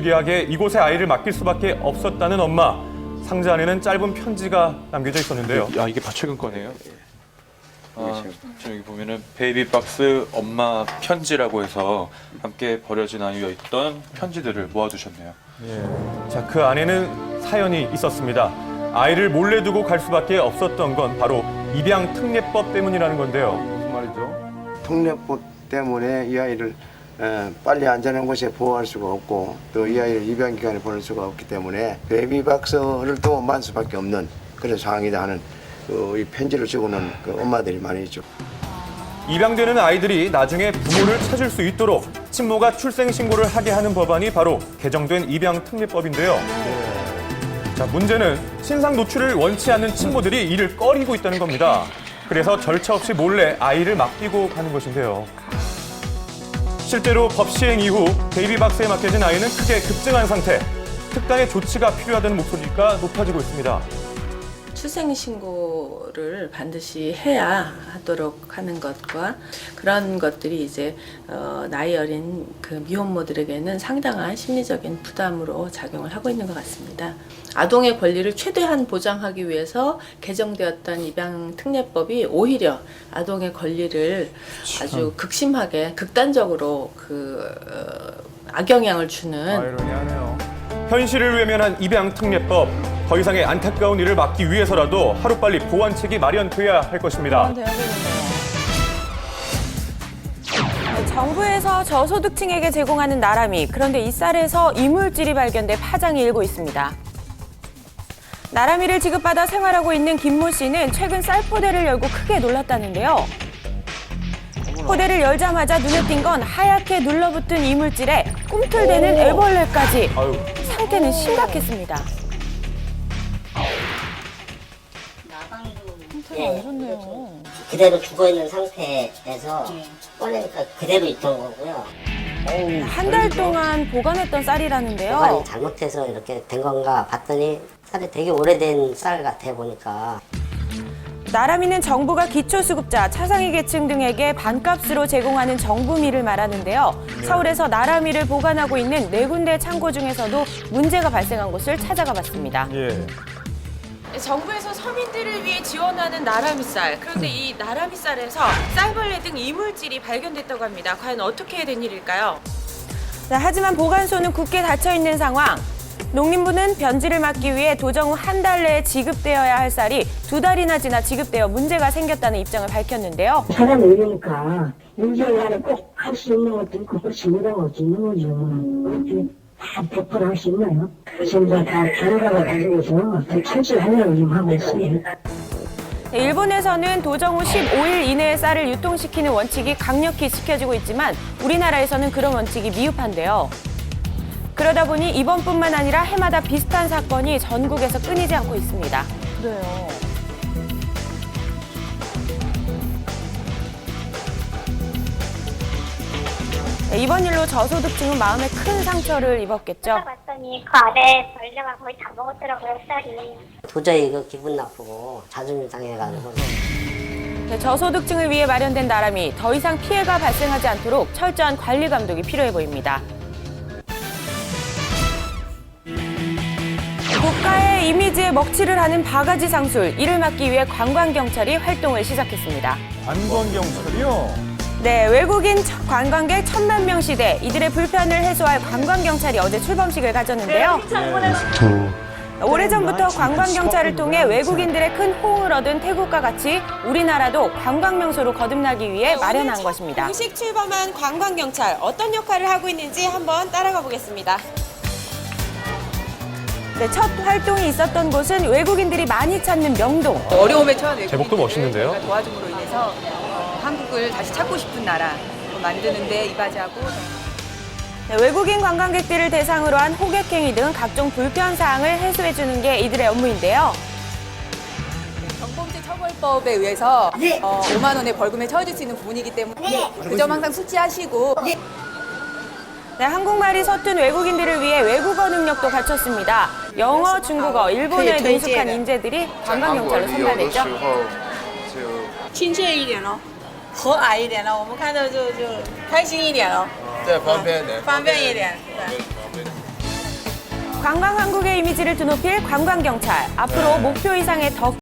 기하게 이곳에 아이를 맡길 수밖에 없었다는 엄마. 상자 안에는 짧은 편지가 남겨져 있었는데요. 아, 이게 박최근 거네요? 지금 여기 보면은 베이비박스 엄마 편지라고 해서 함께 버려진 아이와 있던 편지들을 모아두셨네요. 자, 그 안에는 사연이 있었습니다. 아이를 몰래 두고 갈 수밖에 없었던 건 바로 입양 특례법 때문이라는 건데요. 무슨 말이죠? 특례법 때문에 이 아이를 빨리 안전한 곳에 보호할 수가 없고 또 이 아이를 입양기관에 보낼 수가 없기 때문에 베이비박스를 또 만 수밖에 없는 그런 상황이다 하는 이 편지를 쓰고는 그 엄마들이 많이 있죠. 입양되는 아이들이 나중에 부모를 찾을 수 있도록 친모가 출생신고를 하게 하는 법안이 바로 개정된 입양 특례법인데요. 자, 문제는 신상 노출을 원치 않는 친모들이 이를 꺼리고 있다는 겁니다. 그래서 절차 없이 몰래 아이를 맡기고 가는 것인데요. 실제로 법 시행 이후 베이비박스에 맡겨진 아이는 크게 급증한 상태. 특단의 조치가 필요하다는 목소리가 높아지고 있습니다. 출생신고를 반드시 해야 하도록 하는 것과 그런 것들이 이제 나이 어린 그 미혼모들에게는 상당한 심리적인 부담으로 작용을 하고 있는 것 같습니다. 아동의 권리를 최대한 보장하기 위해서 개정되었던 입양특례법이 오히려 아동의 권리를 아주 극심하게 극단적으로 악영향을 주는 아이러니하네요. 현실을 외면한 입양 특례법. 더 이상의 안타까운 일을 막기 위해서라도 하루빨리 보완책이 마련돼야 할 것입니다. 정부에서 저소득층에게 제공하는 나람이, 그런데 이 쌀에서 이물질이 발견돼 파장이 일고 있습니다. 나람이를 지급받아 생활하고 있는 김모 씨는 최근 쌀 포대를 열고 크게 놀랐다는데요. 포대를 열자마자 눈에 띈 건 하얗게 눌러붙은 이물질에 꿈틀대는 애벌레까지. 상태는 심각했습니다. 그대로 죽어있는 상태에서 꺼내니까 그대로 있던 거고요. 한 달 동안 보관했던 쌀이라는데요. 보관이 잘못해서 이렇게 된 건가 봤더니 쌀이 되게 오래된 쌀 같아 보니까. 나람이는 정부가 기초수급자, 차상위 계층 등에게 반값으로 제공하는 정부미를 말하는데요. 서울에서 나람이를 보관하고 있는 4군데 창고 중에서도 문제가 발생한 곳을 찾아가 봤습니다. 정부에서 서민들을 위해 지원하는 나람이 쌀. 그런데 이 나람이 쌀에서 쌀벌레 등 이물질이 발견됐다고 합니다. 과연 어떻게 된 일일까요? 자, 하지만 보관소는 굳게 닫혀 있는 상황. 농림부는 변질을 막기 위해 도정 후 한 달 내에 지급되어야 할 쌀이 2달이나 지나 지급되어 문제가 생겼다는 입장을 밝혔는데요. 사람이 이러니까 인정을 안에 꼭 할 수 있는 것도 있고 그렇지 못한 것도 있는 거죠. 그렇게 다 100% 할 수 있나요? 그래서 이제 다 결과가 가지고서 더 철저하려고 좀 하고 있어요. 일본에서는 도정 후 15일 이내에 쌀을 유통시키는 원칙이 강력히 지켜지고 있지만 우리나라에서는 그런 원칙이 미흡한데요. 그러다 보니 이번뿐만 아니라 해마다 비슷한 사건이 전국에서 끊이지 않고 있습니다. 그래요. 이번 일로 저소득층은 마음에 큰 상처를 입었겠죠. 봤더니 그 아래 벌레가 거의 다 먹었더라고요, 쌀이. 도저히 이거 기분 나쁘고 자존심 상해가지고. 저소득층을 위해 마련된 나람이 더 이상 피해가 발생하지 않도록 철저한 관리 감독이 필요해 보입니다. 국가의 이미지에 먹칠을 하는 바가지 상술, 이를 막기 위해 관광경찰이 활동을 시작했습니다. 관광경찰이요? 네, 외국인 관광객 1,000만 명 시대, 이들의 불편을 해소할 관광경찰이 어제 출범식을 가졌는데요. 오래전부터 관광경찰을 통해 외국인들의 큰 호응을 얻은 태국과 같이 우리나라도 관광명소로 거듭나기 위해 마련한 것입니다. 공식 출범한 관광경찰, 어떤 역할을 하고 있는지 한번 따라가 보겠습니다. 네, 첫 활동이 있었던 곳은 외국인들이 많이 찾는 명동. 어려움에 처한 외국인들을 제목도 멋있는데요? 도와줌으로 인해서 한국을 다시 찾고 싶은 나라 만드는데 이바지하고. 네, 외국인 관광객들을 대상으로 한 호객행위 등 각종 불편 사항을 해소해주는 게 이들의 업무인데요. 경범죄 처벌법에 의해서 5만 원의 벌금에 처해질 수 있는 부분이기 때문에 그 점 항상 숙지하시고. 네, 한국말이 서툰 외국인들을 위해 외국어 능력도 갖췄습니다. 영어, 중국어, 일본어에 능숙한 인재들이 관광경찰로 선발됐죠. 亲切一点咯，和蔼一点咯，我们看着就开心一点咯。对，方便一点。方便一点，对。 관광 한국의 이미지를 드높일 관광경찰. 앞으로 목표 이상의 더